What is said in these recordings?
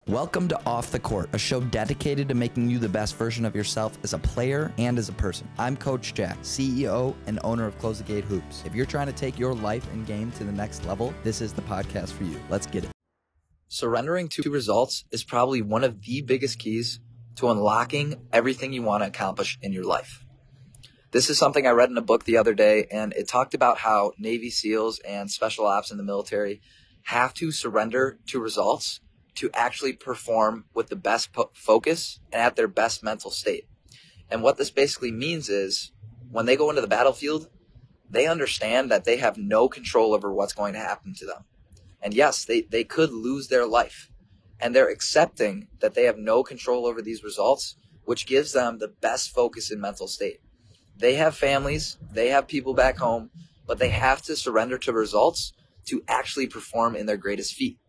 Welcome to Off the Court, a show dedicated to making you the best version of yourself as a player and as a person. I'm Coach Jack, CEO and owner of Close the Gate Hoops. If you're trying to take your life and game to the next level, this is the podcast for you. Let's get it. Surrendering to results is probably one of the biggest keys to unlocking everything you want to accomplish in your life. This is something I read in a book the other day, and it talked about how Navy SEALs and special ops in the military have to surrender to results to actually perform with the best focus and at their best mental state. And what this basically means is when they go into the battlefield, they understand that they have no control over what's going to happen to them. And yes, they could lose their life. And they're accepting that they have no control over these results, which gives them the best focus and mental state. They have families, they have people back home, but they have to surrender to results to actually perform in their greatest feat.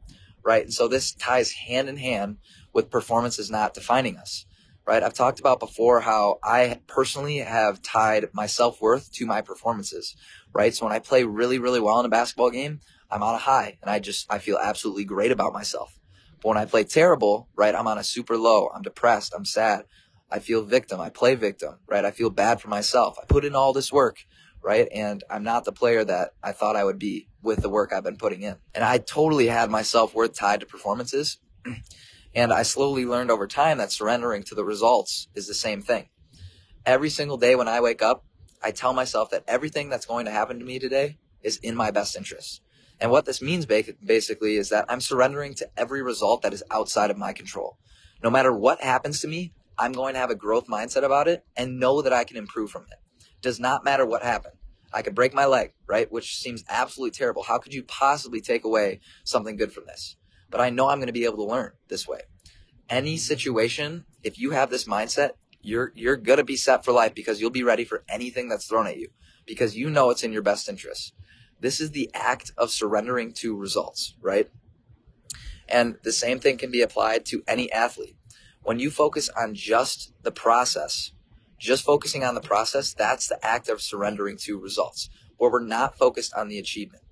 Right? And so this ties hand in hand with performance is not defining us, right? I've talked about before how I personally have tied my self-worth to my performances, right? So when I play really, really well in a basketball game, I'm on a high and I feel absolutely great about myself. But when I play terrible, right, I'm on a super low. I'm depressed. I'm sad. I feel victim. I play victim, right? I feel bad for myself. I put in all this work, right? And I'm not the player that I thought I would be with the work I've been putting in. And I totally had my self-worth tied to performances. And I slowly learned over time that surrendering to the results is the same thing. Every single day when I wake up, I tell myself that everything that's going to happen to me today is in my best interest. And what this means basically is that I'm surrendering to every result that is outside of my control. No matter what happens to me, I'm going to have a growth mindset about it and know that I can improve from it. Does not matter what happened. I could break my leg, right? Which seems absolutely terrible. How could you possibly take away something good from this? But I know I'm going to be able to learn this way. Any situation, if you have this mindset, you're going to be set for life because you'll be ready for anything that's thrown at you because you know it's in your best interest. This is the act of surrendering to results, right? And the same thing can be applied to any athlete. When you focus on just the process, just focusing on the process, that's the act of surrendering to results, where we're not focused on the achievement.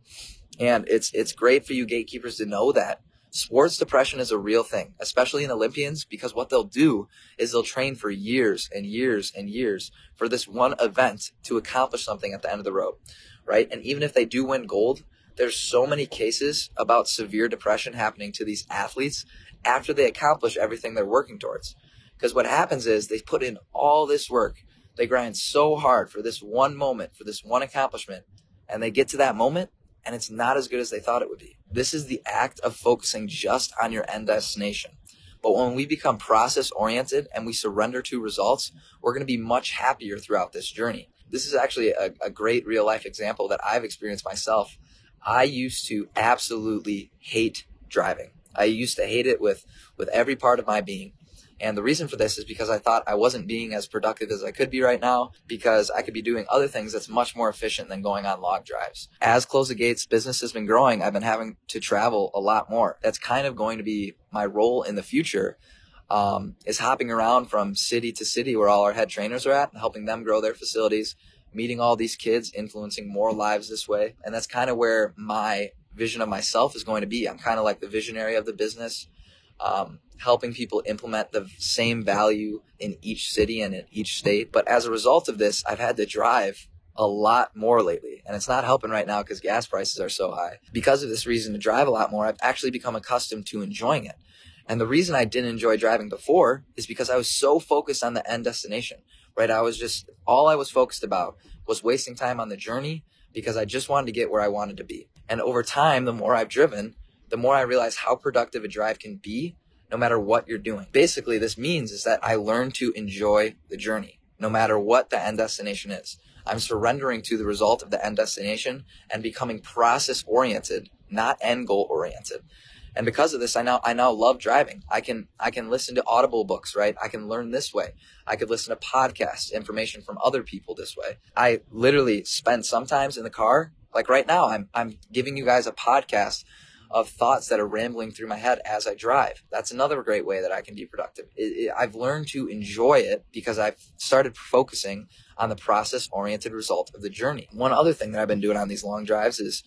And it's great for you gatekeepers to know that sports depression is a real thing, especially in Olympians, because what they'll do is they'll train for years and years and years for this one event to accomplish something at the end of the road, right? And even if they do win gold, there's so many cases about severe depression happening to these athletes after they accomplish everything they're working towards. Because what happens is they put in all this work. They grind so hard for this one moment, for this one accomplishment, and they get to that moment, and it's not as good as they thought it would be. This is the act of focusing just on your end destination. But when we become process-oriented and we surrender to results, we're going to be much happier throughout this journey. This is actually a great real-life example that I've experienced myself. I used to absolutely hate driving. I used to hate it with every part of my being. And the reason for this is because I thought I wasn't being as productive as I could be right now because I could be doing other things that's much more efficient than going on log drives. As Close the Gate's business has been growing, I've been having to travel a lot more. That's kind of going to be my role in the future, is hopping around from city to city where all our head trainers are at and helping them grow their facilities, meeting all these kids, influencing more lives this way. And that's kind of where my vision of myself is going to be. I'm kind of like the visionary of the business. Helping people implement the same value in each city and in each state. But as a result of this, I've had to drive a lot more lately. And it's not helping right now because gas prices are so high. Because of this reason to drive a lot more, I've actually become accustomed to enjoying it. And the reason I didn't enjoy driving before is because I was so focused on the end destination, right? All I was focused about was wasting time on the journey because I just wanted to get where I wanted to be. And over time, the more I've driven, the more I realize how productive a drive can be no matter what you're doing. Basically, this means is that I learn to enjoy the journey, no matter what the end destination is. I'm surrendering to the result of the end destination and becoming process-oriented, not end-goal-oriented. And because of this, I now love driving. I can listen to Audible books, right? I can learn this way. I could listen to podcasts, information from other people this way. I literally spend sometimes in the car, like right now, I'm giving you guys a podcast of thoughts that are rambling through my head as I drive. That's another great way that I can be productive. I've learned to enjoy it because I've started focusing on the process-oriented result of the journey. One other thing that I've been doing on these long drives is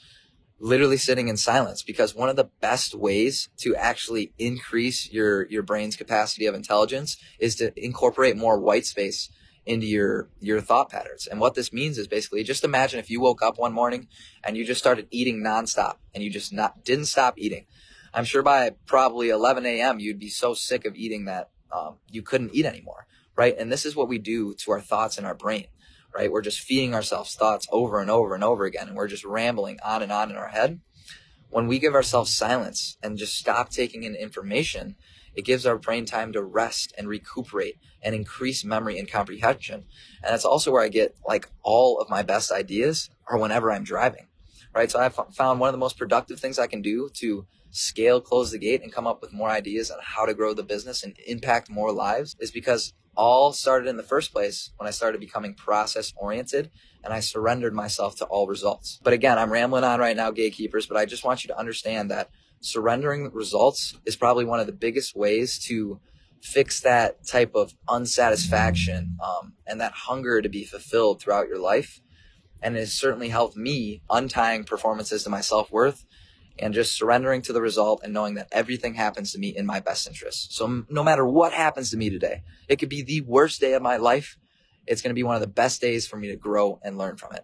literally sitting in silence, because one of the best ways to actually increase your brain's capacity of intelligence is to incorporate more white space into your thought patterns. And what this means is basically, just imagine if you woke up one morning and you just started eating nonstop and you just didn't stop eating. I'm sure by probably 11 a.m. you'd be so sick of eating that you couldn't eat anymore, right? And this is what we do to our thoughts in our brain, right? We're just feeding ourselves thoughts over and over and over again, and we're just rambling on and on in our head. When we give ourselves silence and just stop taking in information, it gives our brain time to rest and recuperate and increase memory and comprehension. And that's also where I get like all of my best ideas, or whenever I'm driving, right? So I've found one of the most productive things I can do to scale Close the Gate and come up with more ideas on how to grow the business and impact more lives is because all started in the first place when I started becoming process oriented and I surrendered myself to all results. But again, I'm rambling on right now, gatekeepers, but I just want you to understand that surrendering results is probably one of the biggest ways to fix that type of unsatisfaction and that hunger to be fulfilled throughout your life. And it has certainly helped me untying performances to my self-worth and just surrendering to the result and knowing that everything happens to me in my best interest. So no matter what happens to me today, it could be the worst day of my life. It's going to be one of the best days for me to grow and learn from it.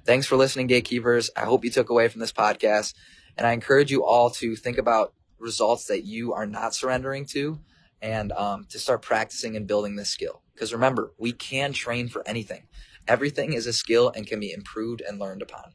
Thanks for listening, gatekeepers. I hope you took away from this podcast. And I encourage you all to think about results that you are not surrendering to and to start practicing and building this skill. Because remember, we can train for anything. Everything is a skill and can be improved and learned upon.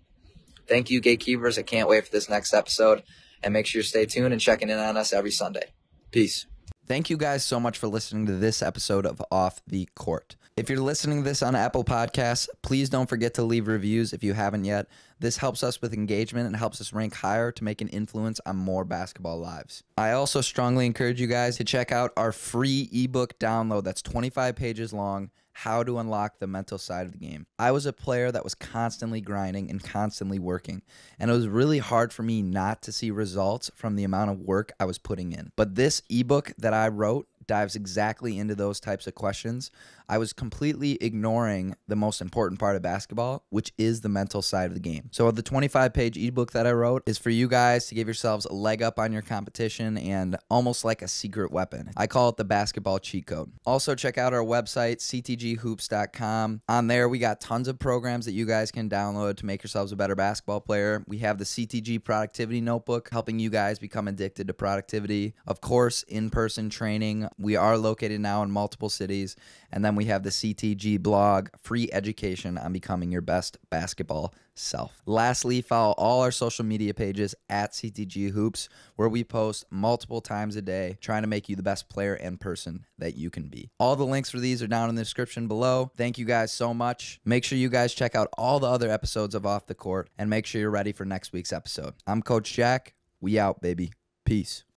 Thank you, gatekeepers. I can't wait for this next episode. And make sure you stay tuned and checking in on us every Sunday. Peace. Thank you guys so much for listening to this episode of Off the Court. If you're listening to this on Apple Podcasts, please don't forget to leave reviews if you haven't yet. This helps us with engagement and helps us rank higher to make an influence on more basketball lives. I also strongly encourage you guys to check out our free ebook download that's 25 pages long, How to Unlock the Mental Side of the Game. I was a player that was constantly grinding and constantly working, and it was really hard for me not to see results from the amount of work I was putting in. But this ebook that I wrote dives exactly into those types of questions. I was completely ignoring the most important part of basketball, which is the mental side of the game. So the 25-page ebook that I wrote is for you guys to give yourselves a leg up on your competition and almost like a secret weapon. I call it the basketball cheat code. Also, check out our website, ctghoops.com. On there, we got tons of programs that you guys can download to make yourselves a better basketball player. We have the CTG Productivity Notebook, helping you guys become addicted to productivity. Of course, in-person training. We are located now in multiple cities. And then we have the CTG blog, free education on becoming your best basketball self. Lastly, follow all our social media pages at CTG Hoops, where we post multiple times a day, trying to make you the best player and person that you can be. All the links for these are down in the description below. Thank you guys so much. Make sure you guys check out all the other episodes of Off the Court, and make sure you're ready for next week's episode. I'm Coach Jack. We out, baby. Peace.